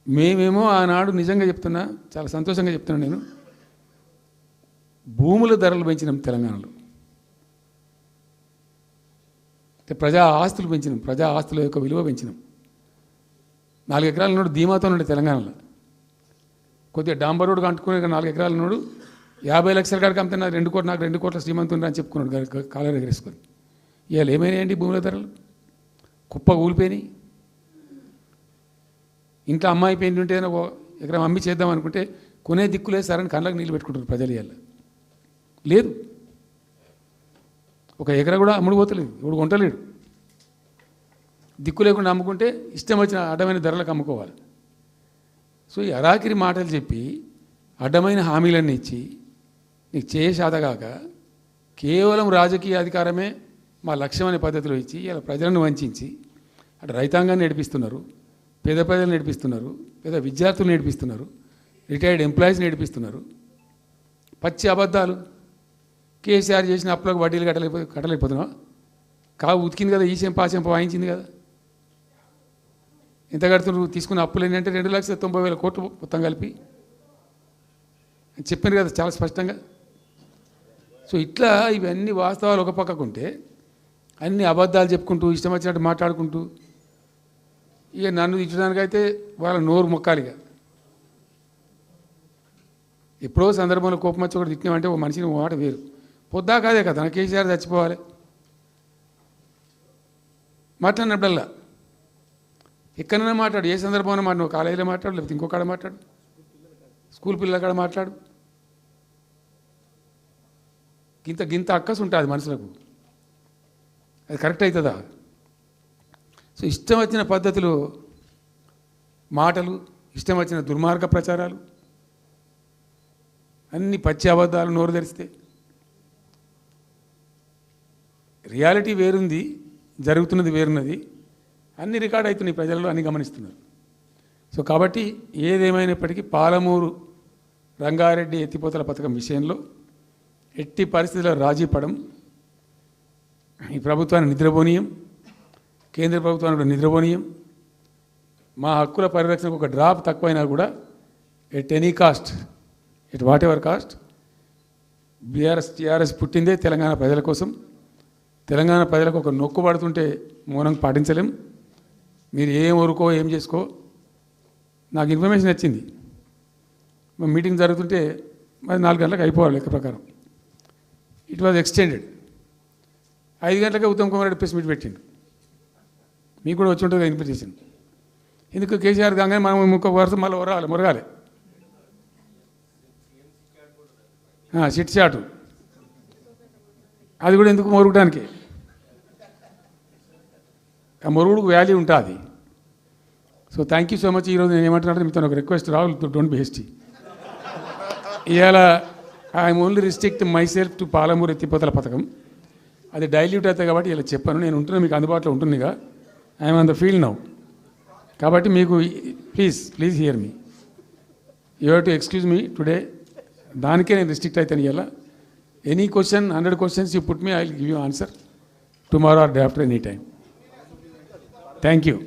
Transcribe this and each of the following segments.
మేమేమో ఆనాడు నిజంగా చెప్తున్నా, చాలా సంతోషంగా చెప్తున్నాను నేను, భూముల ధరలు పెంచినాం తెలంగాణలో, ప్రజా ఆస్తులు పెంచినాం, ప్రజా ఆస్తుల యొక్క విలువ పెంచినాం. 4 ఎకరాల నోడు ధీమాతో ఉండే తెలంగాణలో, కొద్దిగా డాంబర్ రోడ్డు అంటుకునే 4 ఎకరాల నోడు 50 లక్షల కాడికి అమ్మితే నాకు 2 కోట్ల శ్రీమంతుని అని చెప్పుకున్నాడు కాలర్ ఎగరేసుకొని. ఇవాళ ఏమైనాయండి భూముల ధరలు? కుప్ప ఊలిపోయినాయి. ఇంట్లో అమ్మాయి పెయింట్ ఉంటే ఎకరం అమ్మి చేద్దాం అనుకుంటే కొనే దిక్కులేదు సార్ అని కళ్ళకు నీళ్ళు పెట్టుకుంటారు ప్రజలు. ఇవాళ లేదు, ఒక ఎకరా కూడా అమ్ముడు పోతలేదు, ఇప్పుడు కొంటలేడు. దిక్కు లేకుండా అమ్ముకుంటే ఇష్టం వచ్చిన అడ్డమైన ధరలకు అమ్ముకోవాలి. సో ఈ అరాకిరి మాటలు చెప్పి అడ్డమైన హామీలన్నీ ఇచ్చి నీకు చేసాదగాక కేవలం రాజకీయ అధికారమే మా లక్ష్యం అనే పద్ధతిలో ఇచ్చి ఇలా ప్రజలను వంచి అటు రైతాంగాన్ని నడిపిస్తున్నారు, పేద ప్రజలు నడిపిస్తున్నారు, పేద విద్యార్థులు నడిపిస్తున్నారు, రిటైర్డ్ ఎంప్లాయీస్ నడిపిస్తున్నారు. పచ్చి అబద్ధాలు. కేసీఆర్ చేసిన అప్పులకు వడ్డీలు కట్టలేకపోతున్నావా? కావు ఉతికింది కదా, ఈ చెంప ఆ చెంప వాయించింది కదా. ఎంత కడుతున్నారు? తీసుకున్న అప్పులు ఏంటంటే 2,90,000 కోట్లు మొత్తం కలిపి చెప్పాను కదా చాలా స్పష్టంగా. సో ఇట్లా ఇవన్నీ వాస్తవాలు ఒక పక్కకుంటే అన్ని అబద్ధాలు చెప్పుకుంటూ ఇష్టం వచ్చినట్టు మాట్లాడుకుంటూ ఇక నన్ను తిట్టడానికైతే వాళ్ళ నోరు మొక్కాలిగా. ఎప్పుడో సందర్భంలో కోపం వచ్చి ఒకటి తిట్టినామంటే ఒక మనిషిని మాట వేరు. పొద్దా కాదే కదా నా కేసీఆర్ చచ్చిపోవాలి మాట్లాడినప్పుడల్లా ఎక్కడైనా మాట్లాడు, ఏ సందర్భంలో మాట, నువ్వు కాలేజీలో మాట్లాడు, లేకపోతే ఇంకొకడ మాట్లాడు, స్కూల్ పిల్లల కాడ మాట్లాడు. గింత అక్కసు ఉంటుంది మనుషులకు, అది కరెక్ట్ అవుతుందా? సో ఇష్టం వచ్చిన పద్ధతులు, మాటలు, ఇష్టం వచ్చిన దుర్మార్గ ప్రచారాలు, అన్ని పచ్చి అబద్ధాలు నోరు తెరిస్తే. రియాలిటీ వేరుంది, జరుగుతున్నది వేరున్నది, అన్ని రికార్డ్ అవుతున్నాయి, ప్రజల్లో అన్ని గమనిస్తున్నారు. సో కాబట్టి ఏదేమైనప్పటికీ పాలమూరు రంగారెడ్డి ఎత్తిపోతల పథకం విషయంలో ఎట్టి పరిస్థితుల్లో రాజీ పడం. ఈ ప్రభుత్వాన్ని నిద్రపోనీయం, కేంద్ర ప్రభుత్వాన్ని కూడా నిద్రపోనీయం. మా హక్కుల పరిరక్షణకు ఒక డ్రాప్ తక్కువైనా కూడా at any cost, at whatever cost, TRS పుట్టిందే తెలంగాణ ప్రజల కోసం. తెలంగాణ ప్రజలకు ఒక నొక్కు పడుతుంటే మౌనం పాటించలేం. మీరు ఏం ఊరుకో ఏం చేసుకో. నాకు ఇన్ఫర్మేషన్ వచ్చింది, మీటింగ్ జరుగుతుంటే మరి 4 గంటలకు అయిపోవాలి లెక్క ప్రకారం. It was extended. 5 గంటలకే ఉత్తమ్ కుమార్ రెడ్డి ప్రెస్ మీట్ పెట్టిండు. మీకు కూడా వచ్చి ఉంటుంది ఇన్విటేషన్. ఎందుకు కేసీఆర్ కాగానే మనం ఇంకొక వరుస మళ్ళీ మొరగాలి. చిట్ చాటు అది కూడా ఎందుకు మొరగడానికి? ఆ మొరుగుడుకు వాల్యూ ఉంటుంది. So thank you so much. ఈరోజు నేను ఏమంటున్నాను, మీతో ఒక request, Rahul don't be hasty. ఇవాళ I'm only restrict my self to Palamuru ఎత్తిపోతల పథకం. అది డైల్యూట్ అవుతుంది కాబట్టి ఇలా చెప్పాను. నేను ఉంటున్నా, మీకు అందుబాటులో ఉంటుందిగా. I'm on the field now. కాబట్టి మీకు please here me. You have to excuse me today. దానికే నేను రిస్ట్రిక్ట్ అవుతాను. ఇలా any question, 100 questions you put me, I will give you answer tomorrow or day after, any time. Thank you.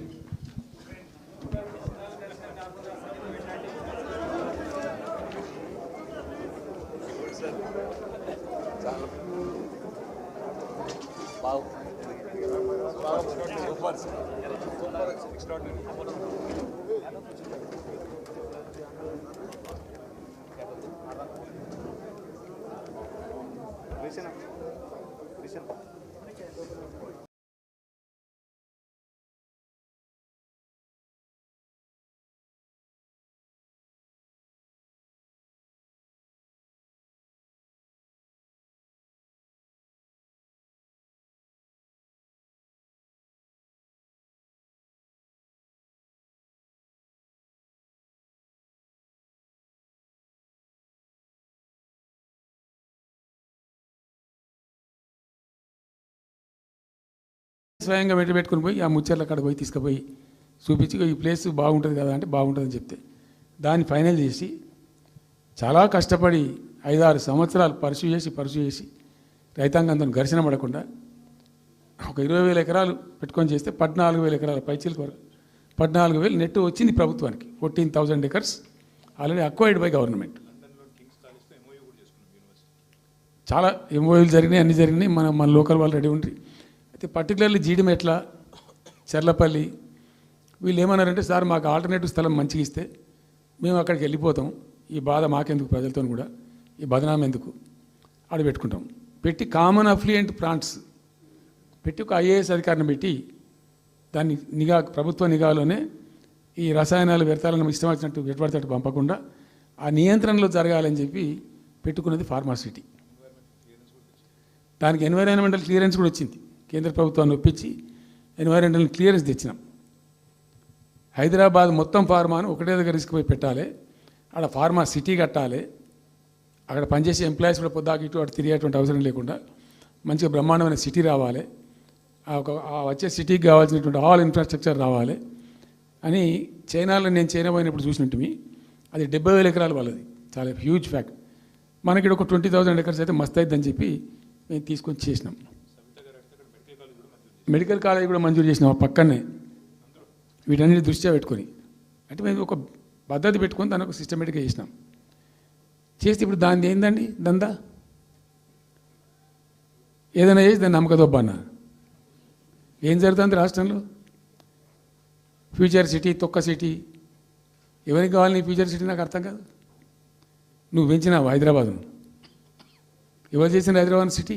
స్వయంగా పెట్టుకుని పోయి ఆ ముచ్చర్ల కాడ పోయి తీసుకుపోయి చూపించి ఈ ప్లేస్ బాగుంటుంది కదా అంటే బాగుంటుందని చెప్తే దాన్ని ఫైనల్ చేసి చాలా కష్టపడి 5-6 సంవత్సరాలు పర్సూ చేసి రైతాంగంతో ఘర్షణ పడకుండా ఒక 20,000 ఎకరాలు పెట్టుకొని చేస్తే 14,000 ఎకరాల పైచీలకు వరకు 14,000 నెట్ వచ్చింది ప్రభుత్వానికి. 14,000 acres already acquired by government. చాలా ఎంఓయూలు జరిగినాయి, అన్నీ జరిగినాయి. మన లోకల్ వాళ్ళు రెడీ ఉంటాయి. అయితే పర్టికులర్లీ జీడిమెట్ల, చర్లపల్లి వీళ్ళు ఏమన్నారంటే, సార్ మాకు ఆల్టర్నేటివ్ స్థలం మంచిగా ఇస్తే మేము అక్కడికి వెళ్ళిపోతాం, ఈ బాధ మాకెందుకు, ప్రజలతో కూడా ఈ బదనాం ఎందుకు, ఆడ పెట్టుకుంటాం. పెట్టి కామన్ అఫ్లియంట్ ప్లాంట్స్ పెట్టి ఒక ఐఏఎస్ అధికారిని పెట్టి దాన్ని ప్రభుత్వ నిఘాలోనే ఈ రసాయనాలు వ్యర్థాలను ఇష్టం వచ్చినట్టు ఎటుపడితే పంపకుండా ఆ నియంత్రణలో జరగాలని చెప్పి పెట్టుకున్నది ఫార్మాసిటీ. దానికి ఎన్వైరాన్మెంటల్ క్లియరెన్స్ కూడా వచ్చింది. కేంద్ర ప్రభుత్వాన్ని ఒప్పించి ఎన్వైరాన్మెంటల్ క్లియరెన్స్ తెచ్చినాం. హైదరాబాద్ మొత్తం ఫార్మాను ఒకటే దగ్గర తీసుకుపోయి పెట్టాలి, ఆడ ఫార్మా సిటీ కట్టాలి, అక్కడ పనిచేసే ఎంప్లాయీస్ కూడా పొద్దాకి ఇటు అటు తిరిగేటువంటి అవసరం లేకుండా మంచిగా బ్రహ్మాండమైన సిటీ రావాలి, ఆ వచ్చే సిటీకి కావాల్సినటువంటి ఆల్ ఇన్ఫ్రాస్ట్రక్చర్ రావాలి అని చైనాలో నేను చైనా పోయినప్పుడు చూసినట్టు అది 70,000 ఎకరాలు వాళ్ళది, చాలా హ్యూజ్ ఫ్యాక్ట్. మనకి ఒక 20,000 ఎకర్స్ అయితే మస్తు అవుతుందని చెప్పి మేము తీసుకొని చేసినాం. మెడికల్ కాలేజ్ కూడా మంజూరు చేసినాం ఆ పక్కనే, వీటన్నిటి దృష్ట్యా పెట్టుకొని. అంటే మేము ఒక పద్ధతి పెట్టుకొని దాన్ని ఒక సిస్టమేటిక్గా చేసినాం. చేస్తే ఇప్పుడు దాన్ని ఏందండి దందా, ఏదైనా చేసి దాన్ని నమ్మకదొబ్బన్న. ఏం జరుగుతుంది రాష్ట్రంలో? ఫ్యూచర్ సిటీ, తొక్క సిటీ, ఎవరికి కావాలి నీ ఫ్యూచర్ సిటీ? నాకు అర్థం కాదు. నువ్వు పెంచినావు హైదరాబాద్ను, ఎవరు చేసిన హైదరాబాద్ సిటీ?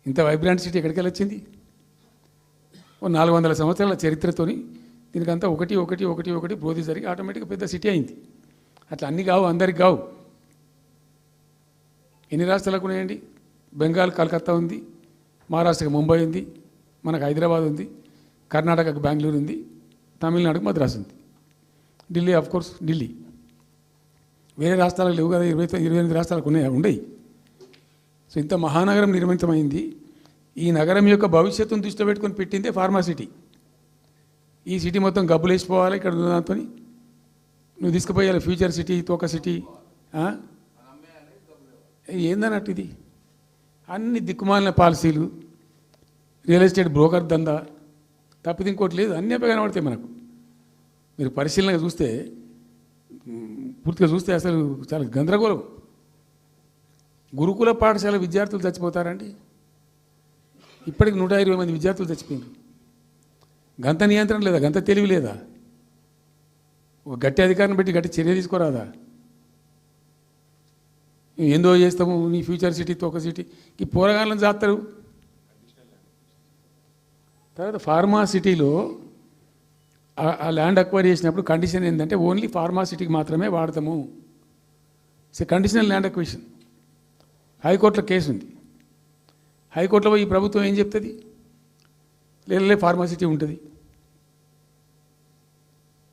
ఇంత వైబ్రాంట్ సిటీ ఎక్కడికి వచ్చింది? ఓ 400 సంవత్సరాల చరిత్రతోని దీనికంతా ఒకటి ఒకటి ఒకటి ఒకటి బోధి జరిగి ఆటోమేటిక్గా పెద్ద సిటీ అయింది. అట్లా అన్నీ కావు, అందరికి కావు. ఎన్ని రాష్ట్రాలకు ఉన్నాయండి? బెంగాల్ కలకత్తా ఉంది, మహారాష్ట్రకి ముంబై ఉంది, మనకు హైదరాబాద్ ఉంది, కర్ణాటకకు బెంగళూరు ఉంది, తమిళనాడుకు మద్రాసు ఉంది, ఢిల్లీ కోర్స్ ఢిల్లీ. వేరే రాష్ట్రాలకు లేవు కదా, 28 రాష్ట్రాలకు ఉన్నాయా? ఉండయి. సో ఇంత మహానగరం నిర్మితమైంది. ఈ నగరం యొక్క భవిష్యత్తును దృష్టిలో పెట్టుకొని పెట్టిందే ఫార్మాసిటీ. ఈ సిటీ మొత్తం గబ్బులు వేసిపోవాలి ఇక్కడ ఉన్న దాంతో, నువ్వు తీసుకుపోయాలి ఫ్యూచర్ సిటీ, తోక సిటీ. ఏందన్నట్టు ఇది? అన్ని దిక్కుమాలిన పాలసీలు, రియల్ ఎస్టేట్ బ్రోకర్ దందా తప్పితే ఇంకోటి లేదు. అన్నీ కనబడతాయి మనకు. మీరు పరిశీలనగా చూస్తే, పూర్తిగా చూస్తే అసలు చాలా గందరగోళం. గురుకుల పాఠశాల విద్యార్థులు చచ్చిపోతారండి. ఇప్పటికి 120 మంది విద్యార్థులు చచ్చిపోయారు. గంత నియంత్రణ లేదా? గంత తెలివి లేదా? ఒక గట్టి అధికారిని పెట్టి గట్టి చర్య తీసుకోరాదా? ఏందో చేస్తాము నీ ఫ్యూచర్ సిటీ, తోక సిటీ, ఈ పోరగాళ్ళని చేస్తారు. తర్వాత ఫార్మా సిటీలో ఆ ల్యాండ్ అక్వైర్ చేసినప్పుడు కండిషన్ ఏంటంటే ఓన్లీ ఫార్మా సిటీకి మాత్రమే వాడతాము. It's a conditional land acquisition. హైకోర్టులో కేసు ఉంది. హైకోర్టులో ఈ ప్రభుత్వం ఏం చెప్తుంది? లేలే ఫార్మాసిటీ ఉంటుంది.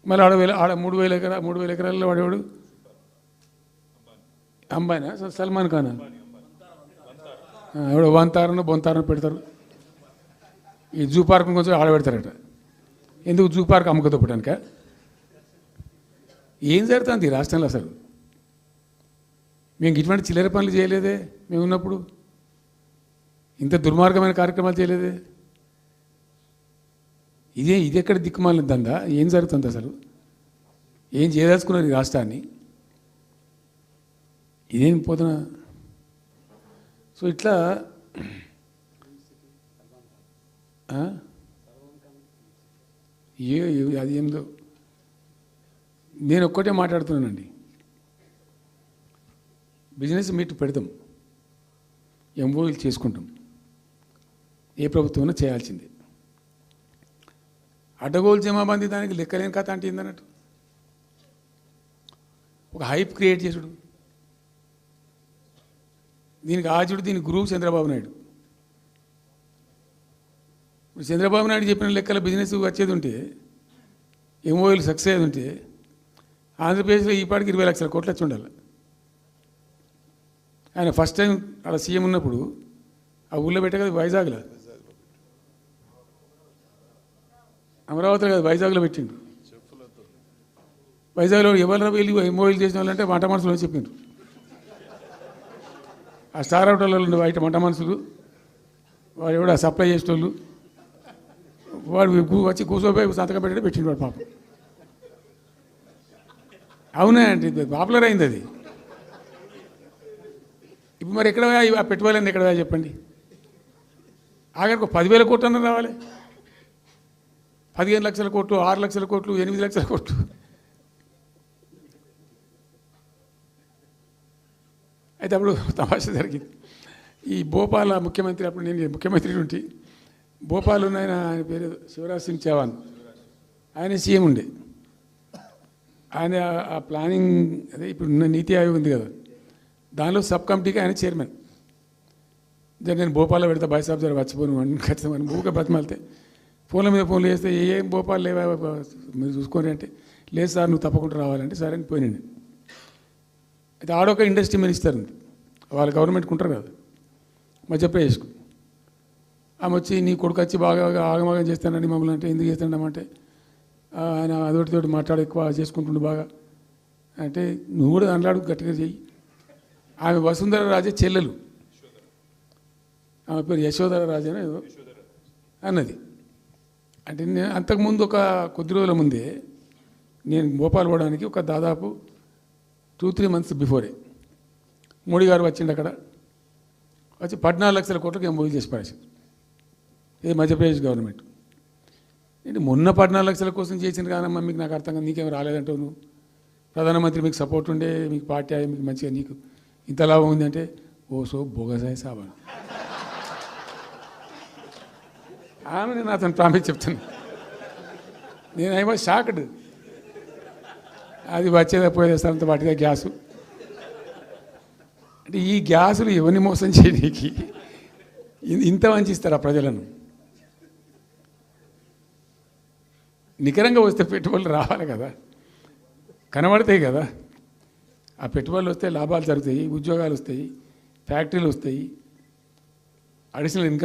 మళ్ళీ ఆడ 3,000 ఎకరాల్లో వాడేవాడు అంబానా, సల్మాన్ ఖానా, ఎవడో బొంతారను పెడతారు. ఈ జూ పార్క్ కొంచెం ఆడబెడతారట. ఎందుకు? జూ పార్క్ అమ్మకదొప్పడానిక? ఏం జరుగుతుంది ఈ రాష్ట్రంలో అసలు? మేము ఇటువంటి చిల్లర పనులు చేయలేదే మేము ఉన్నప్పుడు, ఇంత దుర్మార్గమైన కార్యక్రమాలు చేయలేదే. ఇది ఎక్కడ దిక్కుమాలిన దందా? ఏం జరుగుతుంది అసలు? ఏం చేయదలుచుకున్నారు ఈ రాష్ట్రాన్ని? ఇదేం పోతున్నా? సో ఇట్లా అది ఏందో నేను ఒక్కటే మాట్లాడుతున్నానండి. బిజినెస్ మీట్ పెడతాం, ఎంఓయూలు చేసుకుంటాం, ఏ ప్రభుత్వం చేయాల్సిందే. అడ్డగోలు జమాబందీ దానికి లెక్కలేని కథ అంటే ఏందన్నట్టు. ఒక హైప్ క్రియేట్ చేసుడు, దీనికి ఆజుడు, దీనికి గురువు చంద్రబాబు నాయుడు. ఇప్పుడు చంద్రబాబు నాయుడు చెప్పిన లెక్కల బిజినెస్ వచ్చేది ఉంటే, ఎంఓయూలు సక్సెస్ అయ్యేది ఉంటే ఆంధ్రప్రదేశ్లో ఈ పాటికి 20 లక్షల కోట్లు వచ్చి ఉండాలి. ఆయన ఫస్ట్ టైం అలా సీఎం ఉన్నప్పుడు ఆ ఊళ్ళో పెట్టే కదా, వైజాగ్లో, అమరావతిలో కదా, వైజాగ్లో పెట్టిండు. వైజాగ్లో ఎవరు వెళ్ళి ఎంఓయూలు చేసిన వాళ్ళంటే వంట మనుషులు చెప్పిండ్రు. ఆ స్టార్ హోటల్లో ఉండే బయట వంట మనుషులు, వాడు ఎవడ సప్లై చేసేటోళ్ళు, వాడు వచ్చి కూర్చోపోయి సంతకం పెట్టే పెట్టిండు వాడు పాపం. అవునా అంటే పాపులర్ అయింది అది. ఇప్పుడు మరి ఎక్కడ ఆ పెట్టుబడులన్నీ ఎక్కడ చెప్పండి. ఆఖరికి 10,000 కోట్లు అన్న రావాలి. 15 లక్షల కోట్లు, 6 లక్షల కోట్లు, 8 లక్షల కోట్లు. అయితే అప్పుడు తమాషా జరిగింది. ఈ భోపాల్ ముఖ్యమంత్రి, అప్పుడు నేను ముఖ్యమంత్రి ఉంటే భోపాల్ ఉన్న ఆయన పేరు శివరాజ్ సింగ్ చౌహాన్, ఆయన సీఎం ఉండే. ఆయన ఆ ప్లానింగ్ అదే ఇప్పుడు నీతి ఆయోగ్ ఉంది కదా, దానిలో సబ్ కమిటీకి ఆయన చైర్మన్. నేను భోపాల్లో పెడతా బాయ్ సాబ్ జర వచ్చిపోను అని ఖచ్చితంగా ఊరికే బతిమాలితే ఫోన్ల మీద ఫోన్లు చేస్తే ఏం భోపాల్ లేవా మీరు చూసుకొని అంటే, లేదు సార్ నువ్వు తప్పకుండా రావాలంటే సరే అని పోయినండి. అయితే ఆడొక ఇండస్ట్రీ మినిస్టర్ ఉంది, వాళ్ళ గవర్నమెంట్కి ఉంటారు కదా మధ్యప్రదేశ్కు. ఆమె వచ్చి నీ కొడుకు వచ్చి బాగా ఆగమాగం చేస్తానని మమ్మల్ని అంటే ఎందుకు చేస్తాడమంటే ఆయన అదొకటితోటి మాట్లాడి ఎక్కువ చేసుకుంటుండు బాగా అంటే, నువ్వు కూడా దాంట్లో గట్టిగా చెయ్యి. ఆమె వసుంధర రాజే చెల్లెలు, ఆమె పేరు యశోధర రాజే అన్నది. అంటే నేను అంతకుముందు ఒక కొద్ది రోజుల ముందే నేను భోపాల్ పోవడానికి ఒక దాదాపు 2-3 months బిఫోరే మోడీ గారు వచ్చిండు. అక్కడ వచ్చి 14 లక్షల కోట్లకు ఎంఓయూ చేసి పడేసింది ఇది మధ్యప్రదేశ్ గవర్నమెంట్. ఏంటి మొన్న 14 లక్షల కోసం చేసింది కాదమ్మా, మీకు నాకు అర్థం కాదు, నీకేం రాలేదంటావు నువ్వు. ప్రధానమంత్రి మీకు సపోర్ట్ ఉండే, మీకు పార్టీ అయ్యి మీకు మంచిగా నీకు ఇంత లాభం ఉంది అంటే ఓ సో బోగసాయి సాబా. ఆమె నేను అతను ప్రామిస్ చెప్తాను, నేను ఐ వాజ్ షాక్డ్. అది వచ్చేదా పోయేదా సార్ అంత వాటిగా గ్యాసు అంటే ఈ గ్యాసులు ఎవరిని మోసం చేయడానికి ఇంత వంచిస్తారా ప్రజలను? నికరంగా వస్తే పెట్టుబడులు రావాలి కదా, కనబడతాయి కదా. ఆ పెట్టుబడులు వస్తే లాభాలు జరుగుతాయి, ఉద్యోగాలు వస్తాయి, ఫ్యాక్టరీలు వస్తాయి, అడిషనల్ ఇన్కమ్